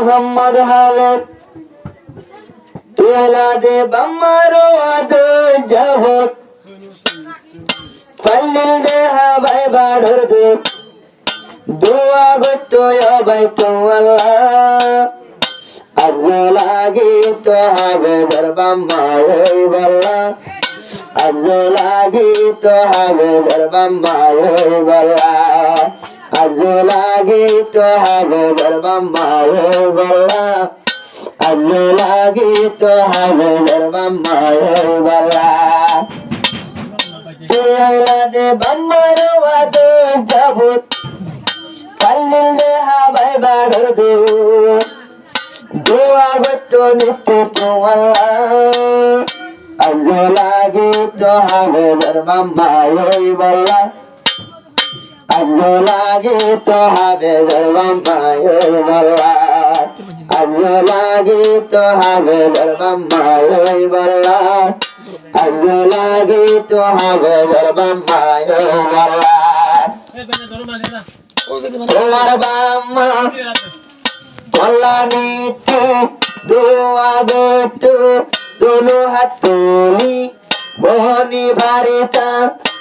মোহাম্মদ হালে তুলা দে বাম্মারো আদ জহত পল্লিল দে হাবাই বাড়র দু দোয়া গতো ভাই তো আল্লাহ আল্লাহ লাগি তো হবে দরবাম্মায় বল্লা আল্লাহ লাগি তো হবে দরবাম্মায় বল্লা আল্লাহ লাগি তো হবে দরবাম্মায় বল্লা আল্লাহ লাগি তো হবে দরবাম্মায় বল্লা তুইলা দে বাম্মার ওয়াদ জবুত পল্লিল দে হাবাই বাড়র দু দোয়া গতো নিত্য তো আল্লাহ আল্লাহ লাগি তো হবে দরবাম্মায় বল্লা আল্লাহ লাগি তো হবে দরবাম্মায় বল্লা আল্লাহ লাগি তো হবে দরবাম্মায় বল্লা আল্লাহ লাগি তো হবে দরবাম্মায় বল্লা তোমার বাম্মা বল্লা নিত্য দোয়া গতো दोनों हाथ तुली बोहनी भारिता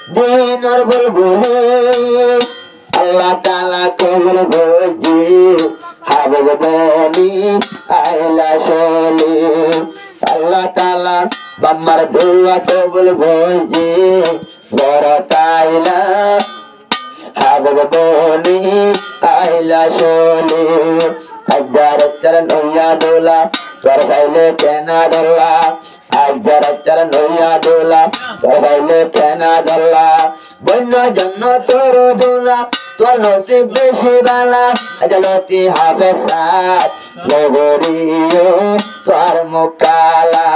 दिनर बुलबुले अल्लाह ताला कबूल बोझी हाबल बोनी आइला शोली अल्लाह ताला बम्मर दुआ कबूल बोझी बरताइला हाबल बोनी आइला शोली हजार चरण नैया डोला তোর গাইলে কেনা দল্লা আজর চর নইয়া দোলা তোর গাইলে কেনা দল্লা বন্য জন্য তোর দোলা তোর নসিব বেশি বালা আজলতি হবে সাত নগরিও তোর মুকালা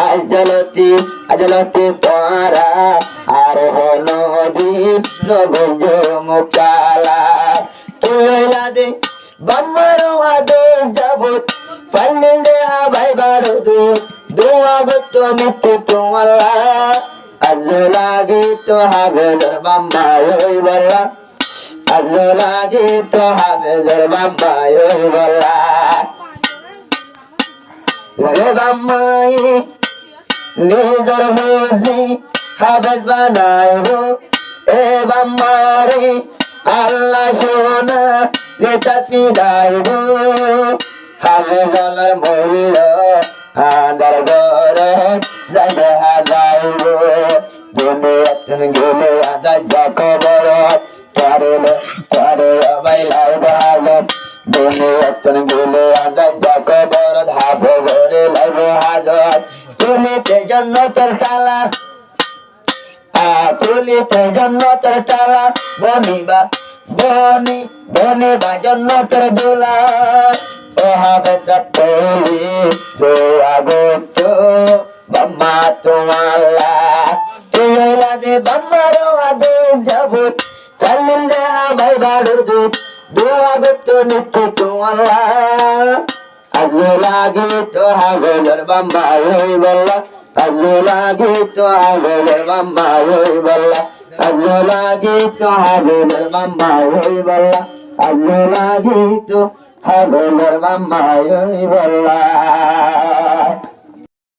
আজলতি পারা আর হলো দিন নগজ মুকালা তুইলা দে বাম্মার ওয়াদ জবুত পল্লিল দে হাবাই বাড়র দু দোয়া গতো নিত্য তো আল্লাহ আল্লাহ লাগি তো হবে দরবাম্মায় বল্লা আল্লাহ লাগি তো হবে দরবাম্মায় বল্লা ওরে বাম্মাই নিজর হজি হাবেজ বানাইব এ বাম্মারে আল্লাহ সোনা লেতাসি দাইব হাবে জলের মূল্য আদার গরে যাইবে হাজাইব দুনিয়াতন গেলে আদার যাক বরত তরে অবাই লাইব হাজত দুনিয়াতন গেলে আদার যাক বরত হাবে ঘরে লাইব হাজত তুলিতে জন্নতের টালা তুলিতে জন্নতের টালা বনিবা জন্নতের দোলা ও হবে সপলি দোয়া গতো বাম্মা তো আল্লাহ তুইলা দে বাম্মার ওয়াদ জবুত পল্লিল দে হাবাই বাড়র দু দোয়া গতো নিত্য তো আল্লাহ আল্লাহ লাগি তো হবে দরবাম্মায় বল্লা আল্লাহ লাগি তো হবে দরবাম্মায় বল্লা আল্লাহ লাগি তো হবে দরবাম্মায় বল্লা আল্লাহ লাগি তো হবে দরবাম্মায় বল্লা